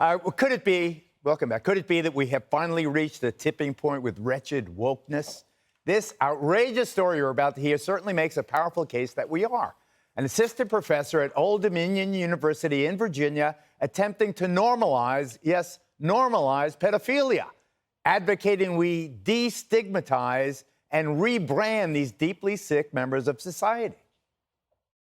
Could it be, welcome back, could it be that we have finally reached the tipping point with wretched wokeness? This outrageous story you're about to hear certainly makes a powerful case that we are. An assistant professor at Old Dominion University in Virginia attempting to normalize, yes, normalize pedophilia, advocating we destigmatize and rebrand these deeply sick members of society.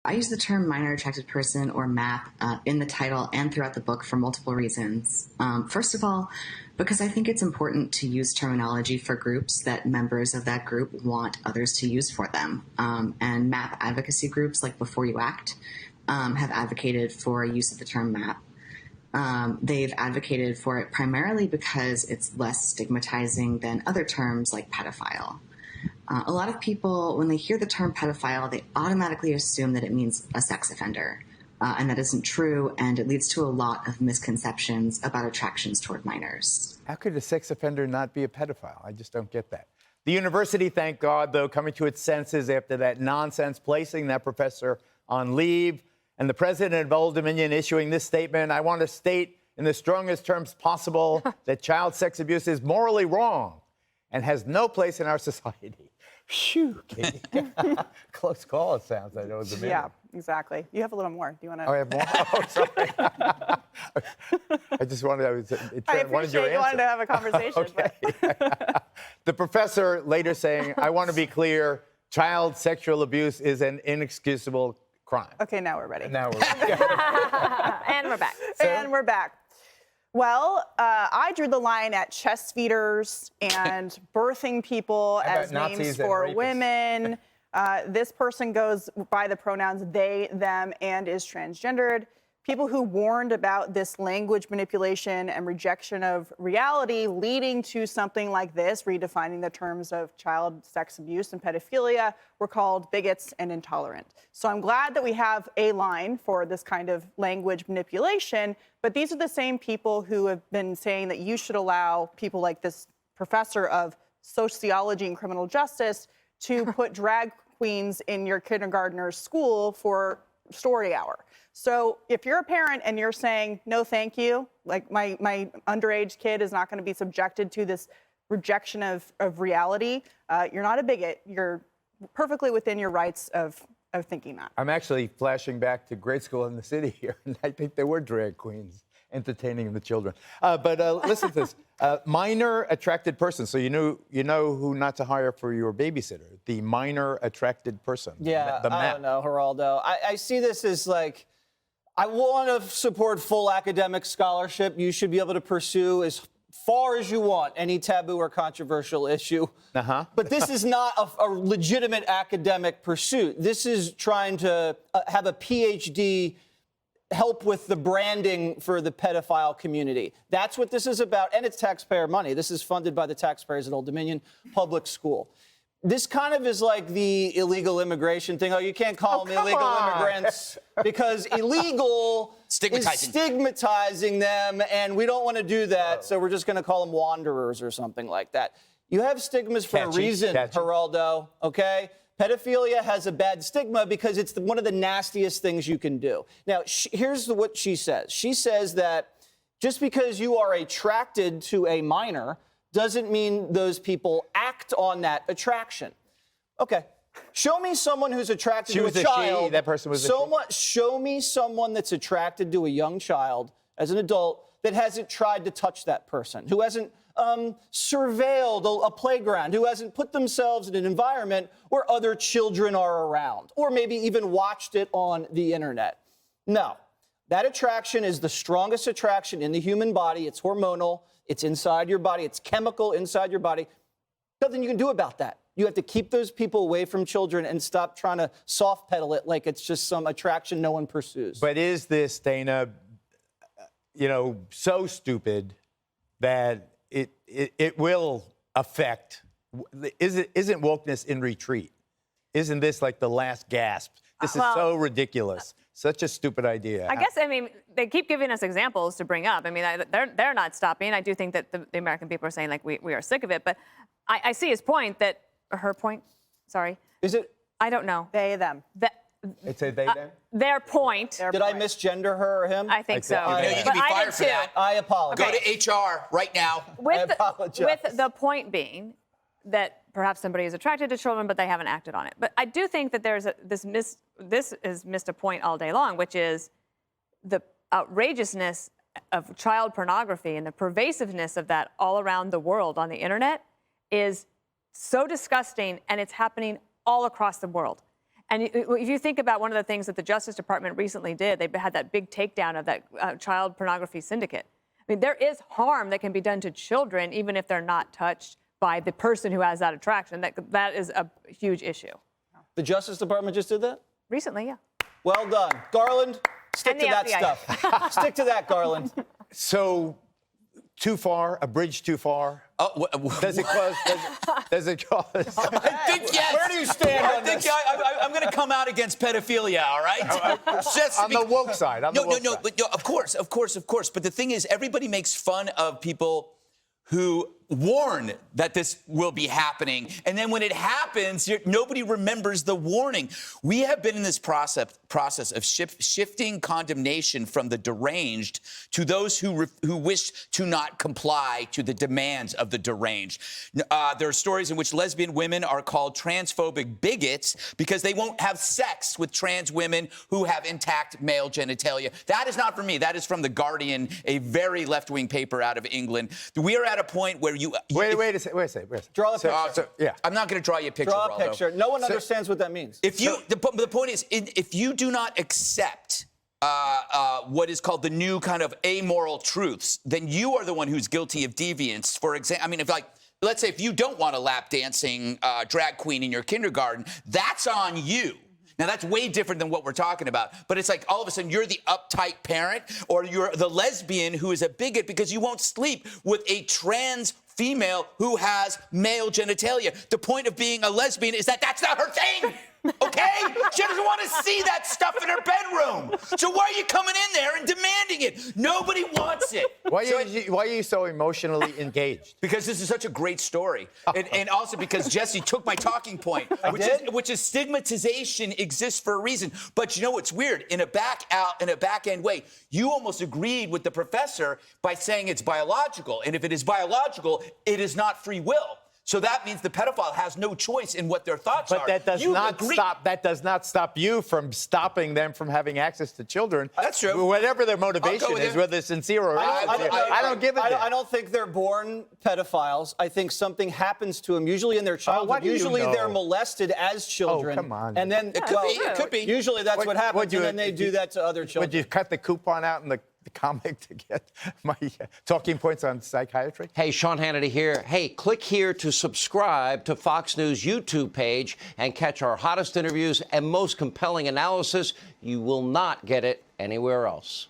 I use the term minor attracted person, or MAP, in the title and throughout the book for multiple reasons. First of all, because I think it's important to use terminology for groups that members of that group want others to use for them. And MAP advocacy groups like Before You Act have advocated for use of the term MAP. They've advocated for it primarily because it's less stigmatizing than other terms like pedophile. A lot of people, when they hear the term pedophile, they automatically assume that it means a sex offender. And that isn't true, and it leads to a lot of misconceptions about attractions toward minors. How could a sex offender not be a pedophile? I just don't get that. The university, thank God, though, coming to its senses after that nonsense, placing that professor on leave, and the president of Old Dominion issuing this statement. I want to state in the strongest terms possible that child sex abuse is morally wrong and has no place in our society. Phew, Katie. Close call, it sounds like. It was a minute. Yeah, exactly. You have a little more. Do you want to? Oh, I have more? Oh, sorry. I just wanted, I appreciate you wanted to have a conversation. Okay. The professor later saying, I want to be clear, child sexual abuse is an inexcusable crime. Okay, now we're ready. Now we're ready. And we're back. And we're back. Well, I drew the line at chest feeders and birthing people as names for women. This person goes by the pronouns they, them, and is transgendered. People who warned about this language manipulation and rejection of reality leading to something like this, redefining the terms of child sex abuse and pedophilia, were called bigots and intolerant. So I'm glad that we have a line for this kind of language manipulation, but these are the same people who have been saying that you should allow people like this professor of sociology and criminal justice to put drag queens in your kindergartner's school for story hour. So if you're a parent and you're saying, no, thank you, like my underage kid is not going to be subjected to this rejection of reality, you're not a bigot. You're perfectly within your rights of thinking that. I'm actually flashing back to grade school in the city here, and I think there were drag queens entertaining the children. But listen to this. Minor attracted person. So you know who not to hire for your babysitter. The minor attracted person. Yeah, the I don't know, Geraldo. I see this as like, I want to support full academic scholarship. You should be able to pursue as far as you want any taboo or controversial issue. But this is not a legitimate academic pursuit. This is trying to have a PhD help with the branding for the pedophile community. That's what this is about, and it's taxpayer money. This is funded by the taxpayers at Old Dominion Public School. This kind of is like the illegal immigration thing. Oh, you can't call them illegal immigrants because illegal is stigmatizing them, and we don't want to do that, so we're just going to call them wanderers or something like that. You have stigmas for a reason, Geraldo, okay? Pedophilia has a bad stigma because it's one of the nastiest things you can do. Now, here's what she says. She says that just because you are attracted to a minor doesn't mean those people act on that attraction. Okay. Show me someone who's attracted to a child. She. That person was Show me someone that's attracted to a young child as an adult that hasn't tried to touch that person, who hasn't surveilled a playground, who hasn't put themselves in an environment where other children are around, or maybe even watched it on the internet. No. That attraction is the strongest attraction in the human body. It's hormonal. It's inside your body. It's chemical inside your body. Nothing you can do about that. You have to keep those people away from children and stop trying to soft pedal it like it's just some attraction no one pursues. But is this, Dana, so stupid that it will affect? Isn't wokeness in retreat? Isn't this like the last gasp? This is so ridiculous. Such a stupid idea. I guess, they keep giving us examples to bring up. They're not stopping. I do think that the American people are saying, like, we are sick of it. But I see his point that, or her point, sorry. Is it? I don't know. They, them. It's a they them? Their point. Did I misgender her or him? I think so. You know, you can But be I fired did for too. that. I apologize. Go to HR right now. With apologize. the point being that perhaps somebody is attracted to children, but they haven't acted on it. But I do think that there's this is missed a point all day long, which is the outrageousness of child pornography and the pervasiveness of that all around the world on the internet is so disgusting, and it's happening all across the world. And if you think about one of the things that the Justice Department recently did, they had that big takedown of that child pornography syndicate. I mean, there is harm that can be done to children, even if they're not touched by the person who has that attraction. That is a huge issue. The Justice Department just did that? Recently, yeah. Well done. Garland, stick And to the that FBI. stuff. Stick to that, Garland. So, too far? A bridge too far? Does it cause? Does it cause? I think yes. Where do you stand on think this? I'm going to come out against pedophilia. All right. Just On the woke side. No, but no, of course. But the thing is, everybody makes fun of people who warn that this will be happening. And then when it happens, nobody remembers the warning. We have been in this process of shifting condemnation from the deranged to those who wish to not comply to the demands of the deranged. There are stories in which lesbian women are called transphobic bigots because they won't have sex with trans women who have intact male genitalia. That is not from me. That is from The Guardian, a very left-wing paper out of England. We are at a point where Wait a second. Draw a picture. Yeah. I'm not going to draw you a picture, Draw a Raldo. picture. No one understands what that means. If you, the point is, if you do not accept what is called the new kind of amoral truths, then you are the one who's guilty of deviance. For example, I mean, let's say if you don't want a lap dancing drag queen in your kindergarten, that's on you. Now, that's way different than what we're talking about. But it's like all of a sudden you're the uptight parent or you're the lesbian who is a bigot because you won't sleep with a trans female who has male genitalia. The point of being a lesbian is that that's not her thing. Okay? She doesn't want to see that stuff in her bedroom. So why are you coming in there and demanding it? Nobody wants it. Why are you so emotionally engaged? Because this is such a great story. And also because Jesse took my talking point, which is stigmatization exists for a reason. But you know what's weird? In a back end way, you almost agreed with the professor by saying it's biological. And if it is biological, it is not free will. So that means the pedophile has no choice in what their thoughts are. But that does not stop you from stopping them from having access to children. That's true. Whatever their motivation is, whether it's sincere or not, I don't give a damn. I don't think they're born pedophiles. I think something happens to them, usually in their childhood. Usually they're molested as children. Oh, come on. And then, it could be. Usually that's what happens, and then they do that to other children. Would you cut the coupon out in the comic to get my talking points on psychiatry? Hey, Sean Hannity here. Hey, click here to subscribe to Fox News YouTube page and catch our hottest interviews and most compelling analysis. You will not get it anywhere else.